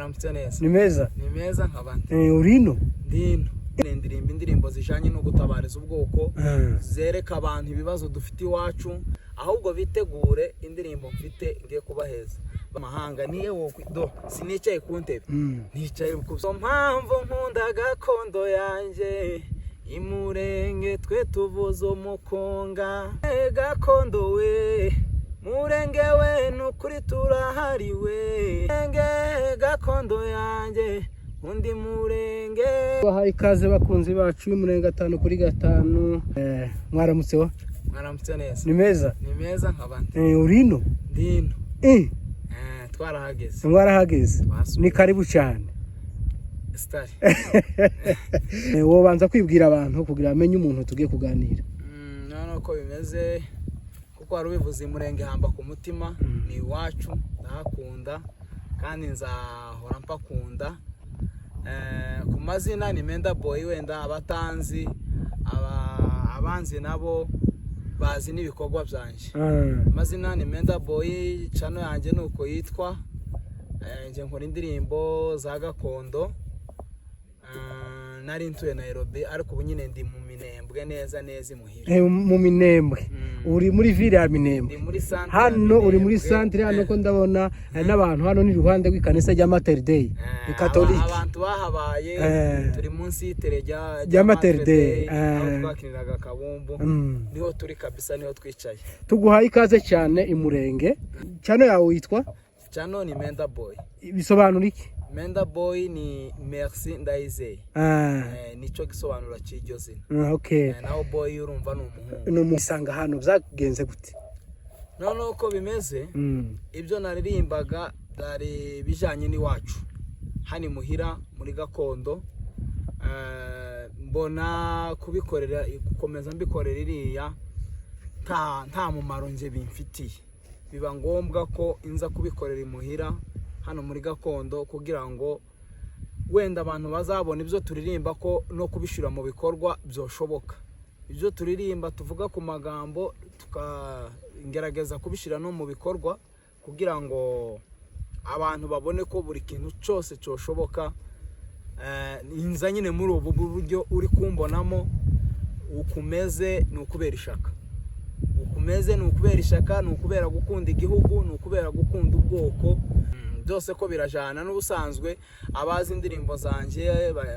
Mwaramutse neza. Ni meza? Ni meza nk'abandi. Urino? Ndino. Ndirimba indirimbo zijanye no gutabariza ubwoko, zereka abantu ibibazo dufite iwacu, ahubwo bitegure indirimbo mfite ngiye kubaheza. Amahanga niye do sinicaye ku ntebe. Nicaye ku mpamvu nkunda gakondo yanje. Imurenge twe tuvuza umukonga. Gakondo we. Murenge we nukuri turahariwe. Gakondo yanje. Undi murenge. Bahaye ikaze bakunzi bacu y'umurenge 5/5. Mwaramutse wa? Mwaramutse neza. Ni meza? Ni meza nk'abandi. Urino? Ndino. Twarahageze. Mwarahageze. Ni karibu cyane. Stari. Wobanza kwibwira abantu kugira amenye umuntu tugiye kuganira. None uko bimeze kuko wari ubivuze umurenge hamba ku mutima ni iwacu ndahakunda kandi nzahora mpakunda. Ku mazina ni Menda Boy, wenda abatanzi abanzi nabo bazi n'ibikorwa byanje. Amazina ni Menda Boy, channel yanjye nuko yitwa. Nje nkora indirimbo za gakondo. Nari ntuye Nairobi ariko ubu nyine ndi mu Minembwe neza imuhira. Mu Minembwe. Uri muri ville ya Minembwe. Ndi muri centre. Hano uri muri centre hano ko ndabona n'abantu hano ni ruhande rw'ikanisa rya Mater Dei. Ni Catholic. Abantu bahabaye turi munsi y'itere rya Mater Dei. Twakiniraga kabumbu. Niho turi kabisa, niho twicaye. Tuguhaye ikaze cyane imurenge. Channel yawe yitwa? Channel ni Menda Boy. Bisobanura iki? Menda Boy ni merci ndayizeye. Nico gisobanura cy'iryo zina. Okay. Naho boy urumva n'umuhungu. N'umusanga hano byagenze gute? None uko bimeze ibyo naririmbaga dari bijanye n'iwacu hani muhira muri gakondo. Mbona kubikorera gukomeza mbikorera iriya nta mumaro nje bimfitiye. Biba ngombwa ko inza kubikorera imuhira hano muri gakondo kugira ngo wenda abantu bazabona ibyo turirimba ko no kubishira mu bikorwa byoshoboka. Ibyo turirimba tuvuga ku magambo tukagerageza kubishira no mu bikorwa kugira ngo abantu babone ko buri kintu cyose cyoshoboka. Inza nyine muri ubu buryo uri kumbonamo ukumeze n'ukubera ishaka. Ukumeze n'ukubera ishaka, n'ukubera gukunda igihugu, n'ukubera gukunda ubwoko. Byose ko birajana n'ubusanzwe abazi indirimbo zanje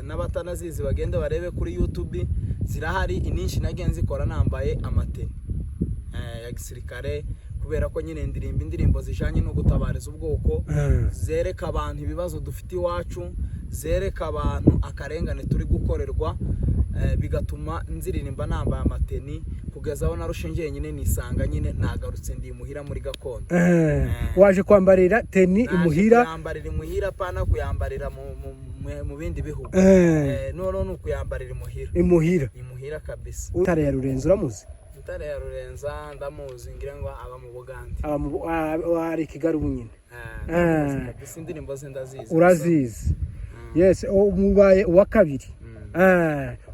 n'abatanazizi bagende barebe kuri YouTube zirahari. Ininshi nagenze ikora nambaye amateni ya gisirikare kubera ko nyine ndirimba indirimbo zijanye no gutabariza ubwoko, zereka abantu ibibazo dufite iwacu, zereka abantu akarengane turi gukorerwa, bigatuma nziririmba nambaye amateni kugeza aho narushingiye nyine nisanga nyine nagarutse ndi muhira muri gakondo. Waje kwambarira teni imuhira? Kwambarira imuhira pana kuyambarira mu bindi bihugu. None n'ukuyambarira imuhira. Imuhira kabisa. Utare ya Rurenzo uramuzi? Utare ya Rurenza ndamuzi, ngira ngo aba mu Bugande. Ari Kigali ubunyine. Kabisa indirimbo ze ndazizi. Urazizi? Yes, mubaye uwa kabiri.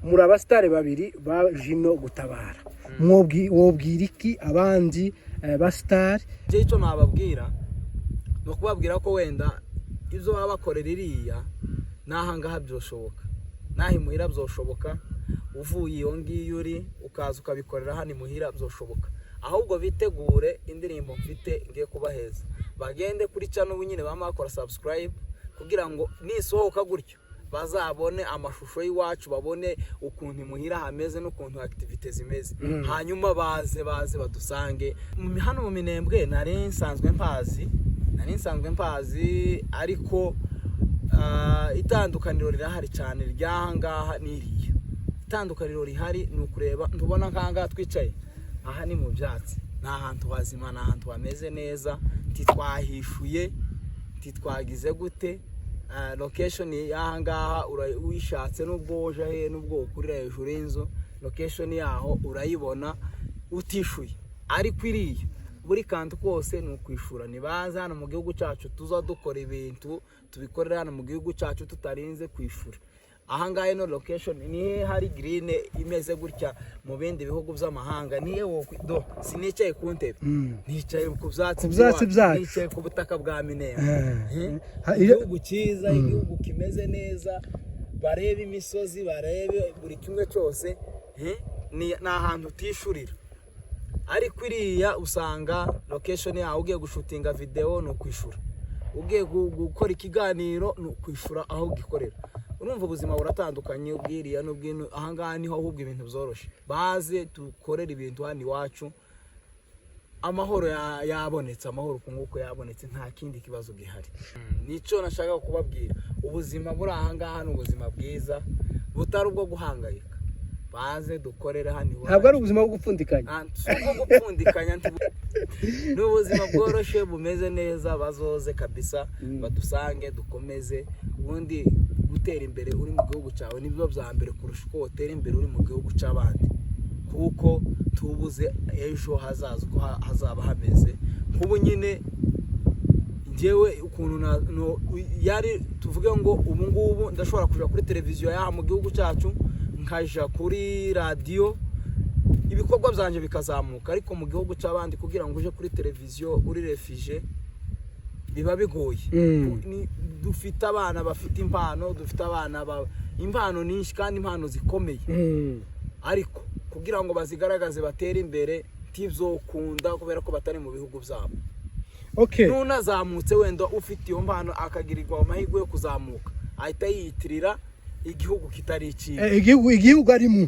Muri abastare babiri ba Jino gutabara. Wobwira iki abandi bastar? Icyo nababwira no kubabwira ko wenda ibyo babakorera iriya nahangaha byoshoboka, nahi muhira byoshoboka, uvuye iyo ngiyo uri ukaza ukabikorera hano muhira byoshoboka. Ahubwo bitegure indirimbo mfite ngiye kubaheza, bagende kuri channel nyine bamakora subscribe kugira ngo nisohoka gutyo bazabone amashusho y'iwacu, babone ukuntu muhira hameze n'ukuntu activite zimeze. Hanyuma baze badusange hano mu Minembwe. Nari nsanzwe mpazi ariko itandukaniro rirahari cyane ryahangaha niriya. Itandukaniro rihari nukureba ntubona nkanga twicaye aha ni mu byatsi, nta hantu hazima, nta hantu hameze neza, titwahishuye, titwagize gute. Location yahangaha wishatse n'ubwo oje he n'ubwo ukurira hejuru y'inzu, location yaho urayibona utishuye. Ariko iriya buri kantu kose n'ukwishura. Nibaza hano mu gihugu cyacu tuza dukora ibintu tubikorera hano mu gihugu cyacu tutarinze kwishura. ahangaha ino location nihe hari green imeze gutya mu bindi bihugu by'amahanga nihe do sinicaye ku ntebe nicaye ku byatsi byacu nicaye ku butaka bwa Minembwe igihugu cyiza igihugu kimeze neza barebe imisozi barebe buri kimwe cyose ni ahantu utishurira ariko iriya usanga location yawe ugiye gushutinga video no kwishura ugiye gukora ikiganiro no kwishura aho gikorera urumva ubuzima buratandukanye ubwiriya n'ubwino ahangaha niho ahubwo ibintu byoroshe baze dukorera ibintu hano iwacu amahoro yabonetse amahoro kunguko yabonetse nta kindi kibazo gihari nico nashaka kubabwira ubuzima buri ahangaha n'ubuzima bwiza butari ubwo guhangayika baze dukorera hano iwacu ntabwo ari ubuzima bwo gupfundikanya bwo gupfundikanya n'ubuzima bworoshe bumeze neza bazoze kabisa badusange dukomeze ubundi gutera imbere uri mu gihugu cyawe nibyo bya mbere kurusha uko utera imbere uri mu gihugu cy'abandi kuko tubuze ejo hazaza uko hazaba hameze nk'ubu nyine njyewe ukuntu yari tuvuge ngo ubu ngubu ndashobora kuja kuri televiziyo yaha mu gihugu cyacu nkaja kuri radio ibikorwa byanje bikazamuka ariko mu gihugu cy'abandi kugira ngo uje kuri televiziyo uri refugee biba bigoye dufite abana bafite impano dufite abana impano nyinshi kandi impano zikomeye ariko kugira ngo bazigaragaze batere imbere tivzokunda kubera ko batari mu bihugu byabo nunazamutse wenda ufite iyo mpano akagirirwa amahirwe yo kuzamuka ahita yiyitirira igihugu kitari ikibi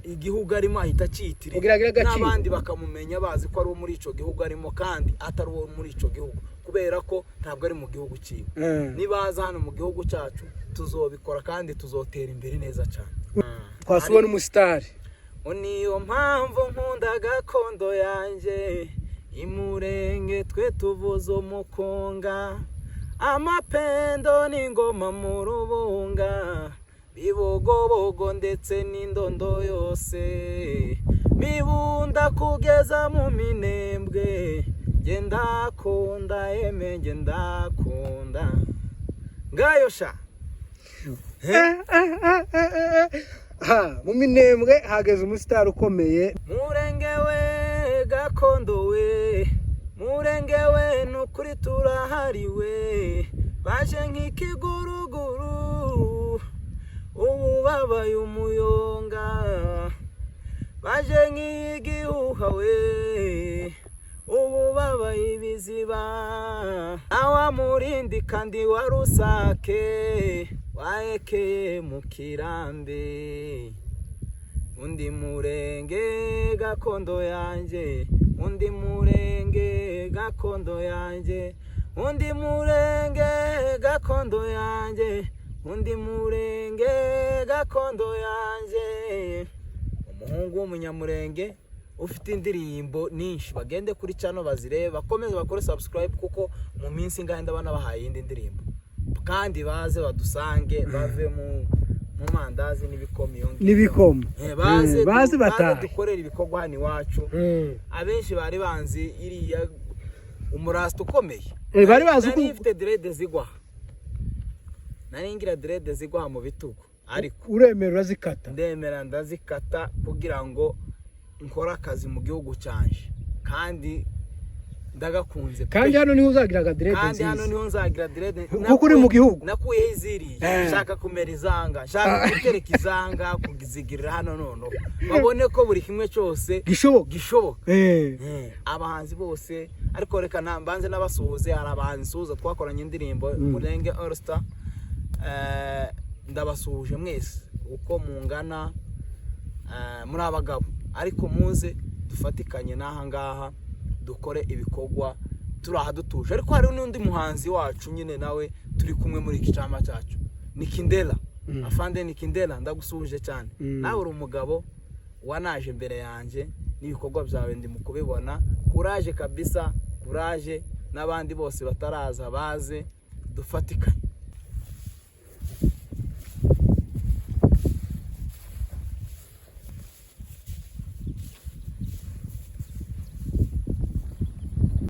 igihugu arimo ahita ciyitirira n'abandi bakamumenya bazi ko ari muri ico gihugu arimo kandi atari uwo muri ico gihugu kubera ko ntabwo ari mu gihugu ciwe nibaza hano mu gihugu cyacu tuzobikora kandi tuzotera imbere neza cyane twasubona umusitari niyo mpamvu nkunda gakondo yanje imurenge twe tuvuza umukonga amapendo n'ingoma mu rubunga bibogobogo ndetse n'indondo yose bibunda kugeza mu Minembwe genda kunda genda kunda ngayo sha mu Minembwe hageze umusitari ukomeye murenge we gakondo we murenge we nukuri turahariwe baje nk'ikiguruguru ubu babaye umuyonga baje nk'igihuha we ubu babaye ibiziba awa murindi kandi warusake waekeye mu kirambe undi murenge gakondo yanje undi murenge gakondo yanje undi murenge gakondo yanje undi murenge gakondo yanje umuhungu w'umunyamurenge ufite indirimbo nyinshi bagende kuri channel bazireba bakomeze bakore subscribe kuko mu minsi ngahenda bana bahaye indi ndirimbo kandi baze badusange bave mu mandazi n'ibikomo baze batahe dukorera ibikorwa hano iwacu abenshi bari banzi iriya umurasta ukomeye bari bazi ko ifite dread zigwa naringira dread zigwa mu bitugu ariko uremera zikata ndemera ndazikata kugira ngo nkora akazi mu gihugu cyanje kandi ndagakunze kandi hano niho uzagira dread kandi hano niho nzagira dread kuko uri mu gihugu nakuye iziri shaka kumera izanga shaka gutereka izanga kugizigirira hano nono babone ko buri kimwe cyose gishoboka abahanzi bose ariko reka nambanze nabasuhuze hari abahanzi suza twakoranye indirimbo Murenge All Star ndabasuhuje mwese uko mungana muri abagabo ariko muze dufatikanye naha ngaha dukore ibikorwa turaha dutuje ariko hari n'undi muhanzi wacu nyine nawe turi kumwe muri ikicama cyacu Nikindela afande Nikindela ndagusuhuje cyane nawe uri umugabo wanaje imbere yanje n'ibikorwa byawe ndi mu kubibona courage kabisa courage n'abandi bose bataraza baze dufatikanye